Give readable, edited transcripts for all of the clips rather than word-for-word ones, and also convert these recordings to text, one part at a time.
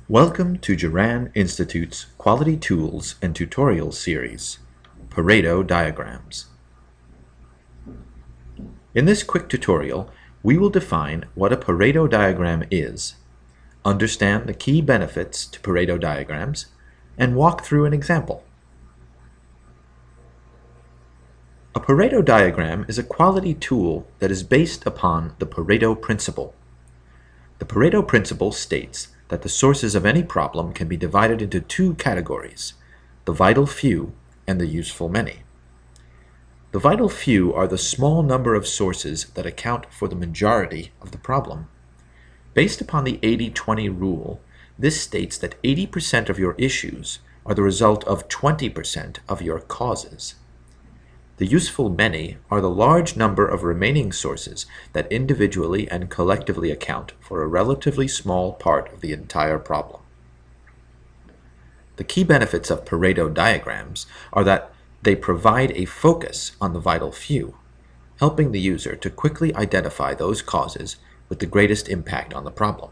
Welcome to Juran Institute's Quality Tools and Tutorials series, Pareto Diagrams. In this quick tutorial, we will define what a Pareto diagram is, understand the key benefits to Pareto diagrams, and walk through an example. A Pareto diagram is a quality tool that is based upon the Pareto principle. The Pareto principle states that the sources of any problem can be divided into two categories, the vital few and the useful many. The vital few are the small number of sources that account for the majority of the problem. Based upon the 80-20 rule, this states that 80% of your issues are the result of 20% of your causes. The useful many are the large number of remaining sources that individually and collectively account for a relatively small part of the entire problem. The key benefits of Pareto diagrams are that they provide a focus on the vital few, helping the user to quickly identify those causes with the greatest impact on the problem.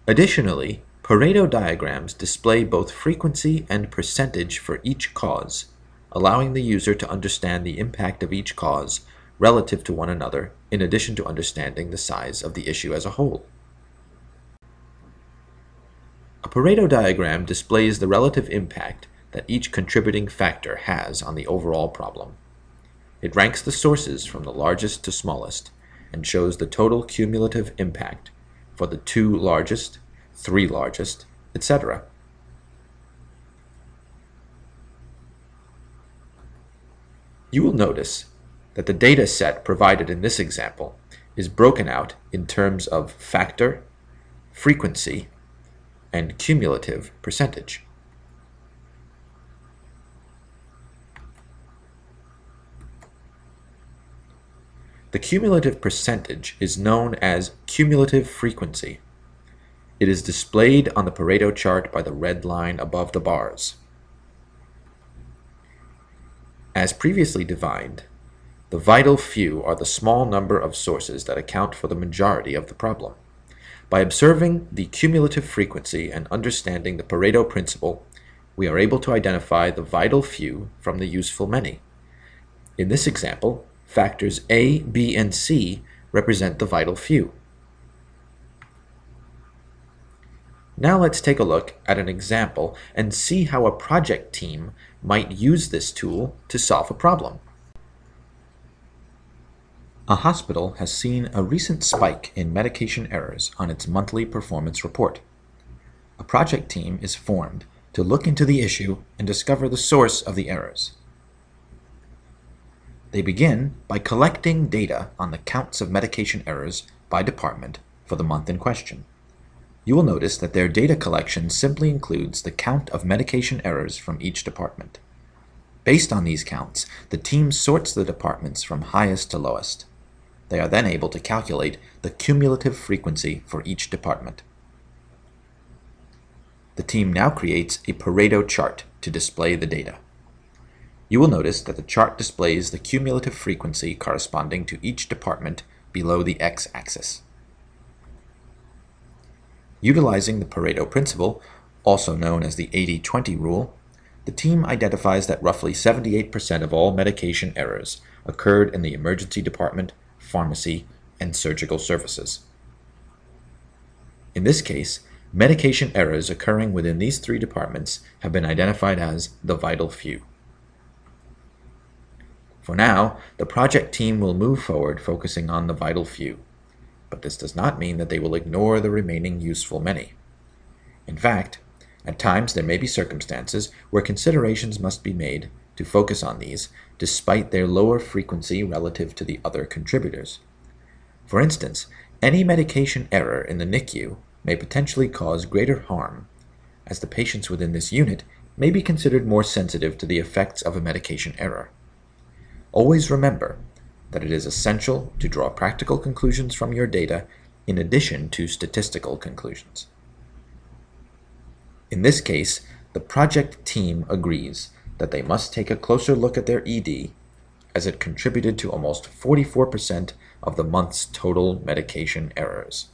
Additionally, Pareto diagrams display both frequency and percentage for each cause, allowing the user to understand the impact of each cause relative to one another, in addition to understanding the size of the issue as a whole. A Pareto diagram displays the relative impact that each contributing factor has on the overall problem. It ranks the sources from the largest to smallest and shows the total cumulative impact for the 2 largest, 3 largest, etc. You will notice that the data set provided in this example is broken out in terms of factor, frequency, and cumulative percentage. The cumulative percentage is known as cumulative frequency. It is displayed on the Pareto chart by the red line above the bars. As previously defined, the vital few are the small number of sources that account for the majority of the problem. By observing the cumulative frequency and understanding the Pareto principle, we are able to identify the vital few from the useful many. In this example, factors A, B, and C represent the vital few. Now let's take a look at an example and see how a project team might use this tool to solve a problem. A hospital has seen a recent spike in medication errors on its monthly performance report. A project team is formed to look into the issue and discover the source of the errors. They begin by collecting data on the counts of medication errors by department for the month in question. You will notice that their data collection simply includes the count of medication errors from each department. Based on these counts, the team sorts the departments from highest to lowest. They are then able to calculate the cumulative frequency for each department. The team now creates a Pareto chart to display the data. You will notice that the chart displays the cumulative frequency corresponding to each department below the x-axis. Utilizing the Pareto principle, also known as the 80-20 rule, the team identifies that roughly 78% of all medication errors occurred in the emergency department, pharmacy, and surgical services. In this case, medication errors occurring within these 3 departments have been identified as the vital few. For now, the project team will move forward focusing on the vital few, but this does not mean that they will ignore the remaining useful many. In fact, at times there may be circumstances where considerations must be made to focus on these despite their lower frequency relative to the other contributors. For instance, any medication error in the NICU may potentially cause greater harm, as the patients within this unit may be considered more sensitive to the effects of a medication error. Always remember that it is essential to draw practical conclusions from your data in addition to statistical conclusions. In this case, the project team agrees that they must take a closer look at their ED, as it contributed to almost 44% of the month's total medication errors.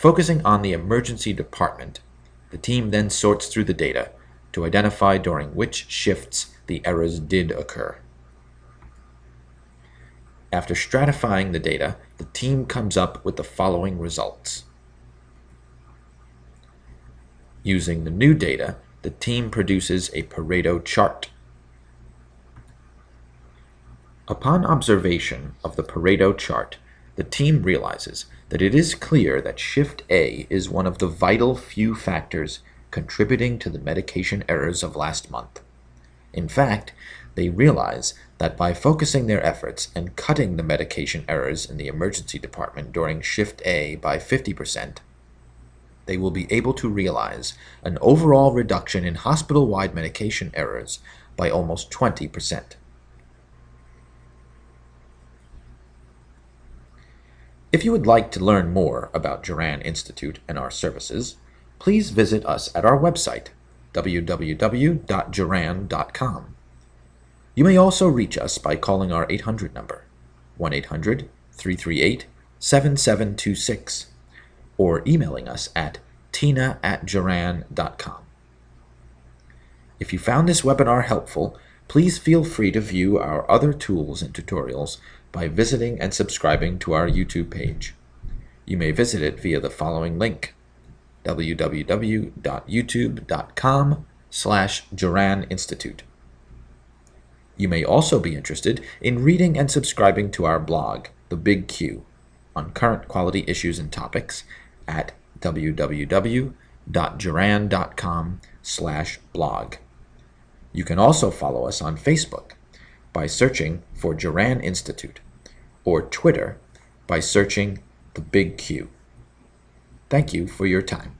Focusing on the emergency department, the team then sorts through the data to identify during which shifts the errors did occur. After stratifying the data, the team comes up with the following results. Using the new data, the team produces a Pareto chart. Upon observation of the Pareto chart, the team realizes that it is clear that Shift A is one of the vital few factors contributing to the medication errors of last month. In fact, they realize that by focusing their efforts and cutting the medication errors in the emergency department during Shift A by 50%, they will be able to realize an overall reduction in hospital-wide medication errors by almost 20%. If you would like to learn more about Juran Institute and our services, please visit us at our website, www.juran.com. You may also reach us by calling our 800 number, 1-800-338-7726, or emailing us at tina@juran.com. If you found this webinar helpful, please feel free to view our other tools and tutorials by visiting and subscribing to our YouTube page. You may visit it via the following link, www.youtube.com/Juran Institute. You may also be interested in reading and subscribing to our blog, The Big Q, on current quality issues and topics at www.juran.com/blog. You can also follow us on Facebook by searching for Juran Institute, or Twitter by searching The Big Q. Thank you for your time.